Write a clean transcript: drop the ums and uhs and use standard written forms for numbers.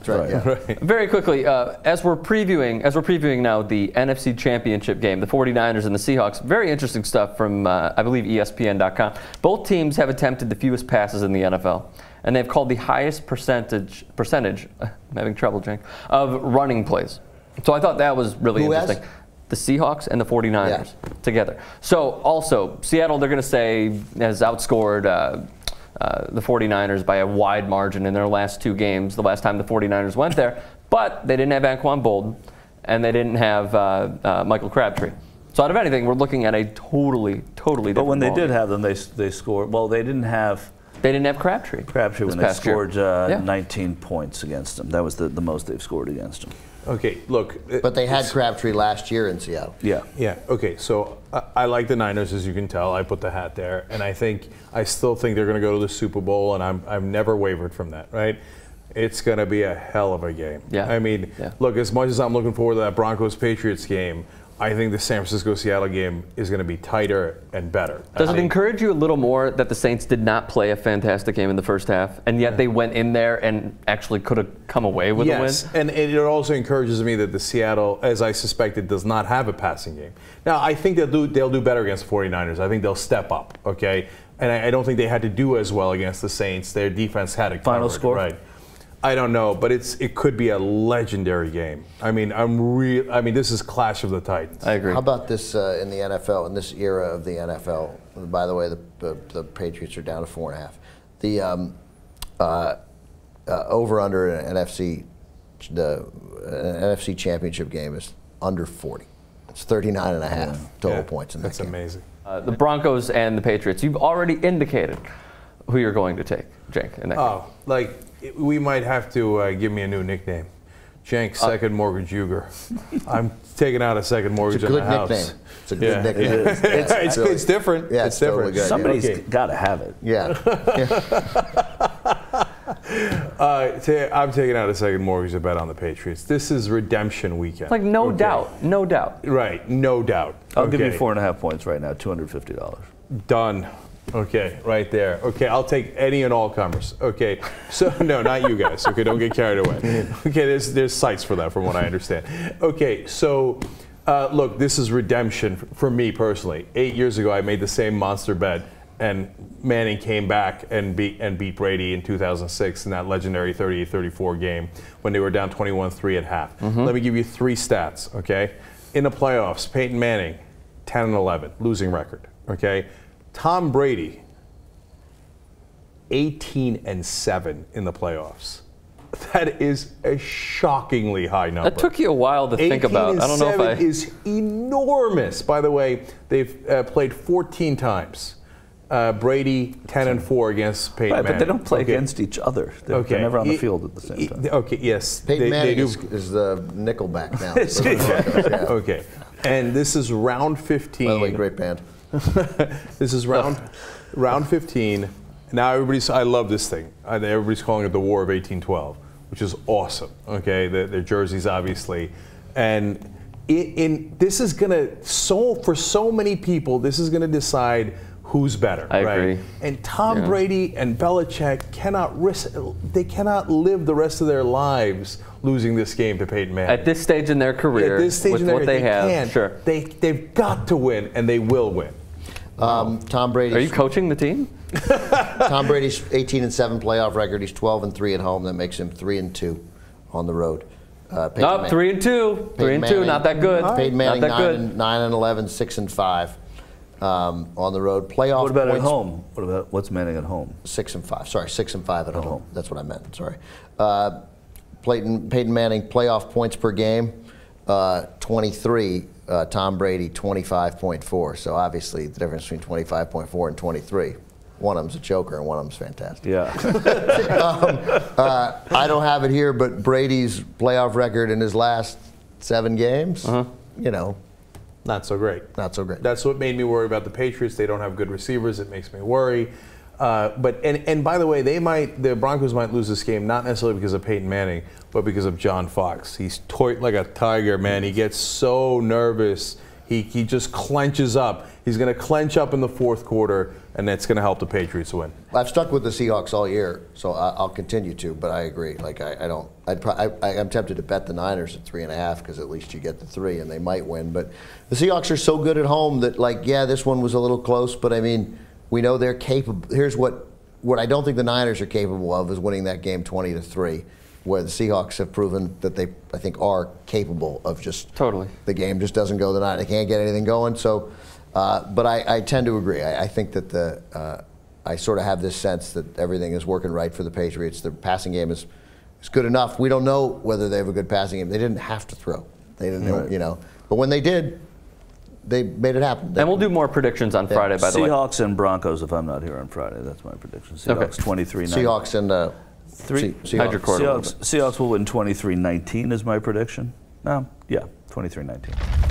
Right, yeah. Right. Very quickly, as we're previewing now the NFC Championship game, the 49ers and the Seahawks. Very interesting stuff from I believe ESPN.com. Both teams have attempted the fewest passes in the NFL, and they've called the highest percentage. I'm having trouble, Jake, of running plays. So I thought that was really interesting. The Seahawks and the 49ers together. So also, Seattle, they're going to say, has outscored the 49ers by a wide margin in their last 2 games, the last time the 49ers went there. But they didn't have Anquan Bolden, and they didn't have Michael Crabtree. So out of anything, we're looking at a totally different But when they ballgame. did have them, they scored. Well, they didn't have Crabtree. Crabtree when they scored 19 points against them. That was the most they've scored against them. Okay, look. But they had Crabtree last year in Seattle. Yeah. Yeah. Okay. So I like the Niners, as you can tell. I put the hat there, and I still think they're going to go to the Super Bowl, and I've never wavered from that. Right? It's going to be a hell of a game. Yeah. I mean, look. As much as I'm looking forward to that Broncos Patriots game, I think the San Francisco Seattle game is going to be tighter and better. Does it encourage you a little more that the Saints did not play a fantastic game in the first half, and yet they went in there and actually could have come away with a win? Yes, and it also encourages me that the Seattle, as I suspected, does not have a passing game. Now, I think they'll do better against the 49ers. I think they'll step up, okay? And I don't think they had to do as well against the Saints. Their defense had it covered. Final score? Right. I don't know, but it could be a legendary game. I mean, this is Clash of the Titans. I agree. How about this in the NFL, in this era of the NFL? By the way, the Patriots are down to 4.5. The over-under an NFC Championship game is under 40. It's 39.5 total points in that game. That's amazing. The Broncos and the Patriots. You've already indicated who you're going to take, Jake, in that game. We might have to give me a new nickname. Jenk Second Mortgage Uger. I'm taking out a second mortgage on the house. It's a good nickname. It's different. Yeah, it's different. totally good. Somebody's got to have it. Yeah. I'm taking out a second mortgage to bet on the Patriots. This is redemption weekend. Like no doubt. Right, no doubt. I'll give you 4.5 points right now, $250. Done. Okay, right there. Okay, I'll take any and all comers. Okay, so no, not you guys. Okay, don't get carried away. Okay, there's sites for that, from what I understand. Okay, so look, this is redemption for me personally. 8 years ago, I made the same monster bet, and Manning came back and beat Brady in 2006 in that legendary 38-34 game when they were down 21-3 at half. Let me give you 3 stats. Okay, in the playoffs, Peyton Manning, 10-11, losing record. Okay. Tom Brady, 18-7 in the playoffs. That is a shockingly high number. That took you a while to think about. I don't know if 18-7 is enormous. By the way, they've played 14 times. Brady 10-4 against Peyton Manning. But they don't play against each other. They're never on the field at the same time. Okay, yes. Peyton Manning is the nickelback now. Okay, and this is round 15. By the way, great band. This is round 15. Now I love this thing. Everybody's calling it the War of 1812, which is awesome. Okay, their jerseys obviously, and this is gonna for so many people, this is gonna decide who's better. I agree. And Tom Brady and Belichick cannot live the rest of their lives losing this game to Peyton Manning. At this stage in their career, with what they have, sure. They've got to win, and they will win. Tom Brady. Are you coaching the team? Tom Brady's 18-7 playoff record. He's 12-3 at home. That makes him 3-2 on the road. Nope, 3-2. 3-2, not that good. Peyton Manning, not that good. 9-11, 6-5 on the road. Playoff. What about points, at home? What's Manning at home? 6-5. Sorry, 6-5 at home. That's what I meant. Sorry. Peyton Manning playoff points per game, 23. Tom Brady 25.4. So obviously the difference between 25.4 and 23. One of them's a choker and one of them's fantastic. Yeah. I don't have it here, but Brady's playoff record in his last 7 games, you know, not so great. Not so great. That's what made me worry about the Patriots. They don't have good receivers. It makes me worry. But by the way, the Broncos might lose this game not necessarily because of Peyton Manning, but because of John Fox. He's toyed like a tiger, man. He gets so nervous. he just clenches up. He's going to clench up in the fourth quarter, and that's going to help the Patriots win. I've stuck with the Seahawks all year, so I'll continue to. But I agree. Like I'm tempted to bet the Niners at 3.5 because at least you get the 3 and they might win. But the Seahawks are so good at home that, like, yeah, this one was a little close, but I mean, we know they're capable. Here's what I don't think the Niners are capable of is winning that game 20-3. Where the Seahawks have proven that they, I think, are capable of just the game just doesn't go the night. They can't get anything going. So, but I tend to agree. I think that I sort of have this sense that everything is working right for the Patriots. The passing game is good enough. We don't know whether they have a good passing game. They didn't have to throw. They didn't, you know. But when they did, they made it happen. And we'll do more predictions on Friday, by the way. Seahawks and Broncos, if I'm not here on Friday. That's my prediction. Seahawks 23-9. Seahawks and Seahawks will win 23-19 is my prediction. Yeah, 23-19.